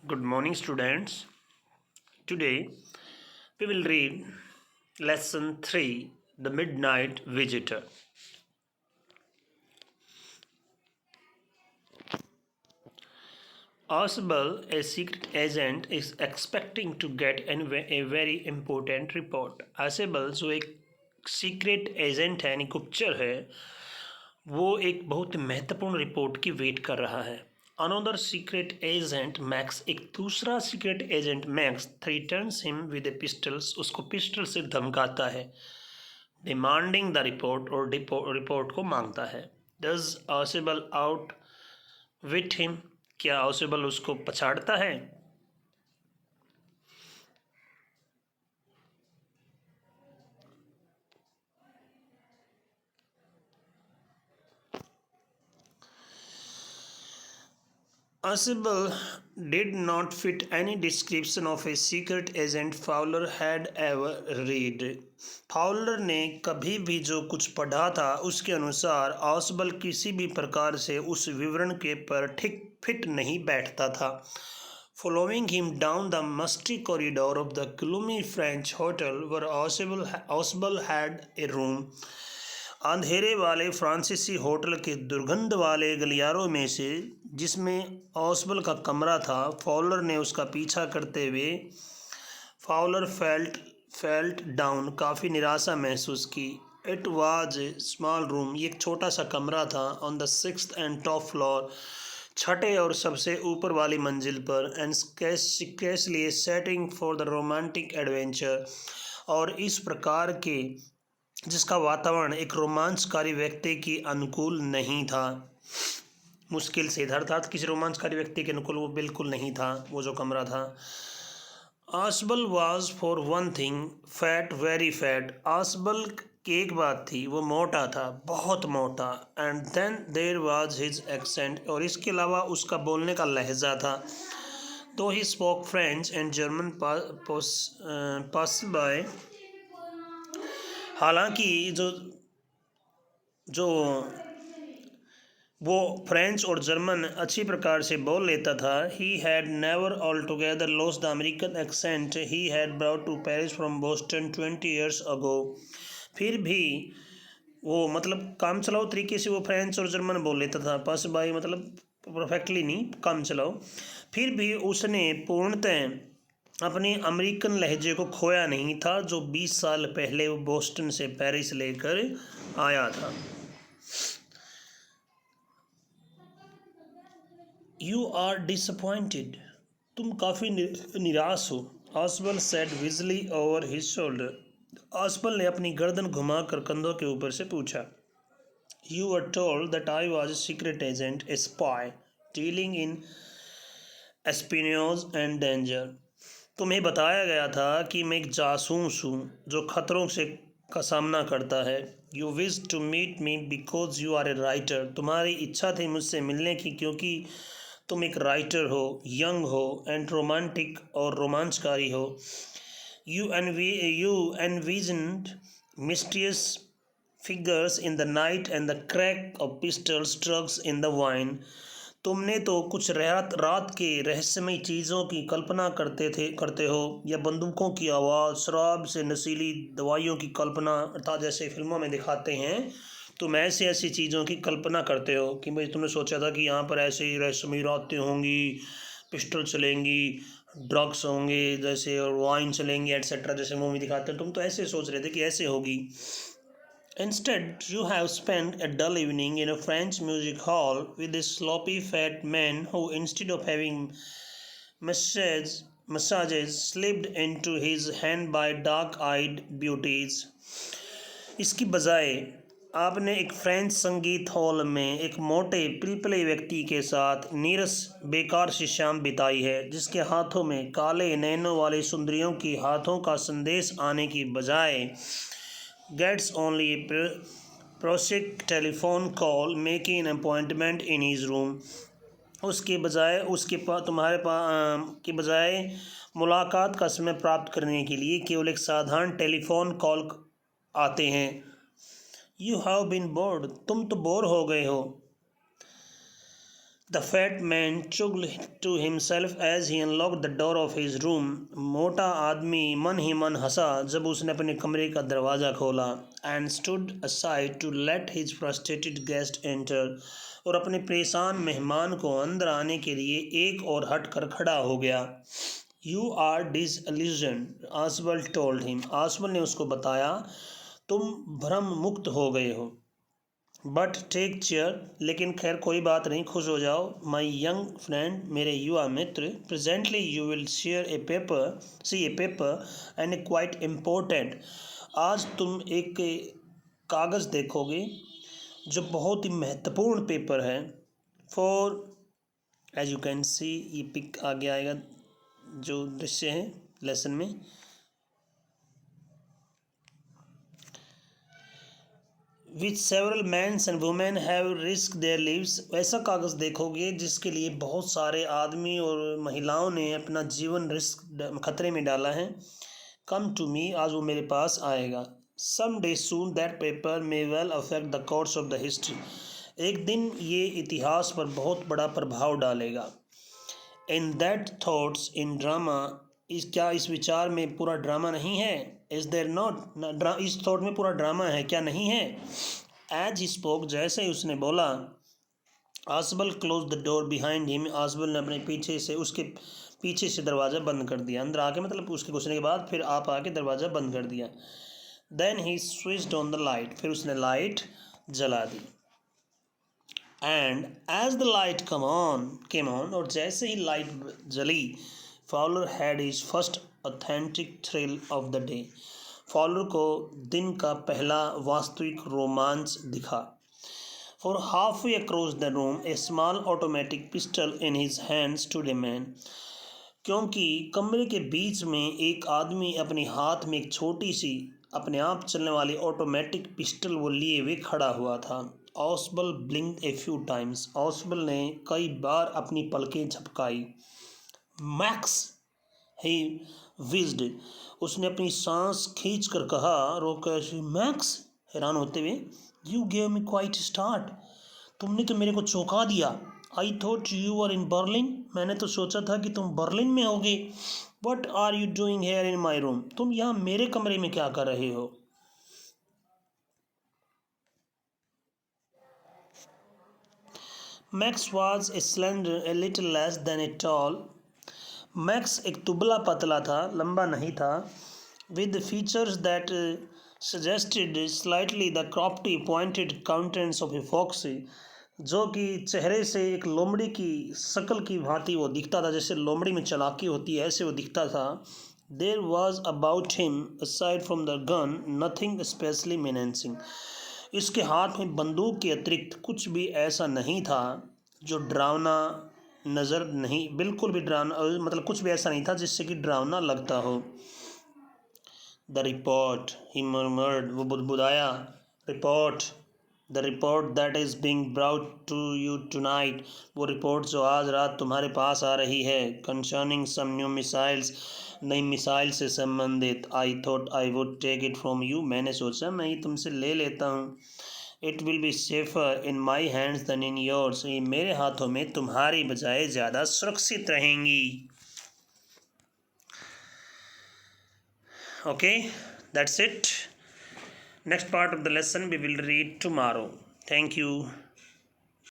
Good morning, students. Today we will read Lesson 3 The Midnight Visitor. Oswald, a secret agent, is expecting to get a very important report. Oswald जो एक secret agent है यानी गुप्तचर है वो एक बहुत महत्वपूर्ण रिपोर्ट की वेट कर रहा है. अनदर सीक्रेट एजेंट मैक्स, एक दूसरा secret agent Max threatens him with a pistols, उसको पिस्टल से धमकाता है. डिमांडिंग द रिपोर्ट, और रिपोर्ट को मांगता है. डज ऑसिबल आउट विट हिम, क्या ऑसिबल उसको पछाड़ता है. Oswald did not fit any description of a secret agent Fowler had ever read. Fowler ने कभी भी जो कुछ पढ़ा था उसके अनुसार ऑसबल किसी भी प्रकार से उस विवरण के पर ठीक फिट नहीं बैठता था. Following him down the musty corridor of the gloomy French hotel where Oswald had a room, अंधेरे वाले फ्रांसीसी होटल के दुर्गंध वाले गलियारों में से जिसमें ऑसबल का कमरा था, फॉलर ने उसका पीछा करते हुए फाउलर फेल्ट डाउन, काफ़ी निराशा महसूस की. It was a small room, ये एक छोटा सा कमरा था. On the 6th and top floor, छठे और सबसे ऊपर वाली मंजिल पर. And scarcely setting for the romantic adventure, और इस प्रकार के जिसका वातावरण एक रोमांचकारी व्यक्ति की अनुकूल नहीं था. मुश्किल से इधर था, किसी रोमांचकारी व्यक्ति के अनुकूल वो बिल्कुल नहीं था वो जो कमरा था. Ausable was for one thing fat, very fat. Ausable की एक बात थी, वो मोटा था, बहुत मोटा. And then there was his accent, और इसके अलावा उसका बोलने का लहजा था. दो he spoke French and German passably, हालांकि जो वो फ्रेंच और जर्मन अच्छी प्रकार से बोल लेता था. He had never altogether lost the American accent he had brought to Paris from Boston 20 years ago. फिर भी वो मतलब काम चलाओ तरीके से वो फ्रेंच और जर्मन बोल लेता था. पास बाई मतलब परफेक्टली नहीं, काम चलाओ. फिर भी उसने पूर्णतः अपने अमेरिकन लहजे को खोया नहीं था जो 20 साल पहले वो बोस्टन से पेरिस लेकर आया था. यू आर डिसअपॉइंटेड, तुम काफ़ी निराश हो. Ausable said wheezily over his shoulder, Ausable ने अपनी गर्दन घुमाकर कंधों के ऊपर से पूछा. You are told that I was a secret agent, a spy dealing in espionage and danger. तुम्हें बताया गया था कि मैं एक जासूस हूँ जो खतरों से का सामना करता है. You wish to meet me because you are a writer, तुम्हारी इच्छा थी मुझसे मिलने की क्योंकि तुम एक राइटर हो, यंग हो एंड रोमांटिक और रोमांचकारी हो. You envisioned mysterious figures in the night and the crack of pistols drugs in the wine. तुमने तो कुछ रात के रहस्यमय चीज़ों की कल्पना करते हो, या बंदूकों की आवाज़, शराब से नशीली दवाइयों की कल्पना, अर्थात जैसे फिल्मों में दिखाते हैं तुम ऐसी चीज़ों की कल्पना करते हो कि भाई तुमने सोचा था कि यहाँ पर ऐसे ही रहस्यमय रातें होंगी, पिस्टल चलेंगी, ड्रग्स होंगे जैसे, और वाइन चलेंगी एट्सेट्रा, जैसे मूवी दिखाते हैं. तुम तो ऐसे सोच रहे थे कि ऐसे होगी. Instead, you have spent a dull evening in a French music hall with a sloppy fat man who, instead of having massages, slipped into his hand by dark-eyed beauties. इसकी बजाय आपने एक फ्रेंच संगीत हॉल में एक मोटे पिलपिले व्यक्ति के साथ नीरस बेकार सी शाम बिताई है, जिसके हाथों में काले नैनों वाले सुंदरियों की हाथों का संदेश आने की बजाय gets only a prosaic telephone call making an appointment in his room. उसके बजाय तुम्हारे के बजाय मुलाकात का समय प्राप्त करने के लिए केवल एक साधारण टेलीफोन कॉल आते हैं. यू हैव बीन बोर्ड, तुम तो बोर हो गए हो. The fat man chuckled to himself as he unlocked the door of his room. मोटा आदमी मन ही मन हंसा जब उसने अपने कमरे का दरवाज़ा खोला. And stood aside to let his frustrated guest enter. और अपने परेशान मेहमान को अंदर आने के लिए एक और हट कर खड़ा हो गया. You are disillusioned, Oswald told him. Oswald ने उसको बताया, तुम भ्रम मुक्त हो गए हो. बट टेक चेयर, लेकिन खैर कोई बात नहीं, खुश हो जाओ. माई यंग फ्रेंड, मेरे युवा मित्र. Presently you will share a paper see a paper and a quite important. आज तुम एक कागज़ देखोगे जो बहुत ही महत्वपूर्ण पेपर है. For as you can see, ये पिक आगे आएगा जो दृश्य है लेसन में. Which several mans and women have risk their lives. ऐसा कागज़ देखोगे जिसके लिए बहुत सारे आदमी और महिलाओं ने अपना जीवन रिस्क खतरे में डाला है. कम टू मी, आज वो मेरे पास आएगा. Some day soon that paper may well affect the course of the history. एक दिन ये इतिहास पर बहुत बड़ा प्रभाव डालेगा. In that thoughts in drama, इस विचार में पूरा ड्रामा नहीं है. इज देयर नॉट, इस थॉट में पूरा ड्रामा है क्या नहीं है. एज ही स्पोक, जैसे ही उसने बोला, Ausable close the door behind him. Ausable ने अपने उसके पीछे से दरवाज़ा बंद कर दिया. अंदर आके मतलब उसके घुसने के बाद फिर आप आके दरवाज़ा बंद कर दिया. Then he switched on the light. फिर उसने लाइट जला दी. And as the light came on, और जैसे ही लाइट जली, Fowler had his first authentic thrill of the day. Fowler को दिन का पहला वास्तविक रोमांच दिखा. For half way across the room a small automatic pistol in his hand stood a man. क्योंकि कमरे के बीच में एक आदमी अपने हाथ में एक छोटी सी अपने आप चलने वाली ऑटोमेटिक पिस्टल वो लिए हुए खड़ा हुआ था. ऑसबल ब्लिंक्ड ए फ्यू टाइम्स. ऑसबल ने कई बार अपनी पलकें झपकाई. मैक्स, ही विज्ड. उसने अपनी सांस खींच कर कहा, रोकर. मैक्स, हैरान होते हुए. You gave me quite start. तुमने तो मेरे को चौंका दिया. I thought you are in Berlin. मैंने तो सोचा था कि तुम बर्लिन में होगे. What are you doing here in my room. तुम यहाँ मेरे कमरे में क्या कर रहे हो. Max was a slender, a little less than a tall. Max एक दुबला पतला था, लंबा नहीं था. With features that suggested slightly the crafty pointed countenance of a foxy. जो कि चेहरे से एक लोमड़ी की शक्ल की भांति वो दिखता था, जैसे लोमड़ी में चालाकी होती है ऐसे वो दिखता था. There was about him, aside from the gun, nothing especially menacing. इसके हाथ में बंदूक के अतिरिक्त कुछ भी ऐसा नहीं था जो डरावना नज़र नहीं, बिल्कुल भी डरावना, मतलब कुछ भी ऐसा नहीं था जिससे कि डरावना लगता हो. The report, he murmured. वो बुदबुदाया. Report, the report that is being brought to you tonight. वो रिपोर्ट जो आज रात तुम्हारे पास आ रही है. कंसर्निंग सम न्यू मिसाइल्स, नई मिसाइल से संबंधित. I thought I would take it from you. मैंने सोचा मैं ही तुमसे ले लेता हूँ. It will be safer in my hands than in yours. ये मेरे हाथों में तुम्हारी बजाय ज़्यादा सुरक्षित रहेंगी. Okay, that's it. Next part of the lesson we will read tomorrow. Thank you.